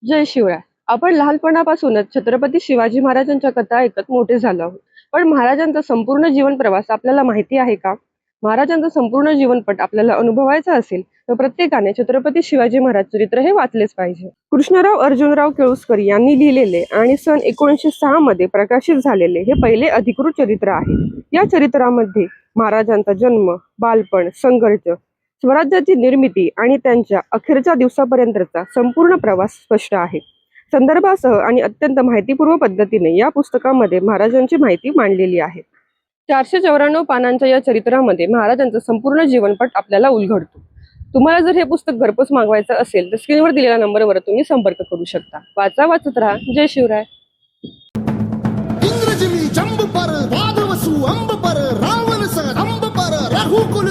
जय शिवराय. आपण लहानपणापासूनच छत्रपती शिवाजी महाराजांच्या कथा ऐकत मोठे झालो आहोत. पण महाराजांचा संपूर्ण जीवन प्रवास आपल्याला माहिती आहे का? महाराजांचा संपूर्ण जीवनपट आपल्याला अनुभवायचा असेल तर प्रत्येकाने छत्रपती शिवाजी महाराज चरित्र हे वाचलेच पाहिजे. कृष्णराव अर्जुनराव केळुसकर यांनी लिहिलेले आणि सन 1906 मध्ये प्रकाशित झालेले हे पहिले अधिकृत चरित्र आहे. या चरित्रामध्ये महाराजांचा जन्म, बालपण, संघर्ष, स्वराज्याची निर्मिती आणि त्यांच्या अखेरच्या दिवसापर्यंतचा संपूर्ण प्रवास स्पष्ट आहे. संदर्भासह आणि अत्यंत माहितीपूर्ण पद्धतीने या पुस्तकामध्ये महाराजांची माहिती मांडलेली आहे. 494 पानांच्या या चरित्रामध्ये महाराजांचा संपूर्ण जीवनपट आपल्याला उलगडतो. तुम्हाला जर हे पुस्तक घरपोच मागवायचं असेल तर स्क्रीनवर दिलेल्या नंबरवर तुम्ही संपर्क करू शकता. वाचत राहा. जय शिवराय. इंद्रजिमी जंब पर वादवसु अंब पर रावण स अंब पर रघुकुल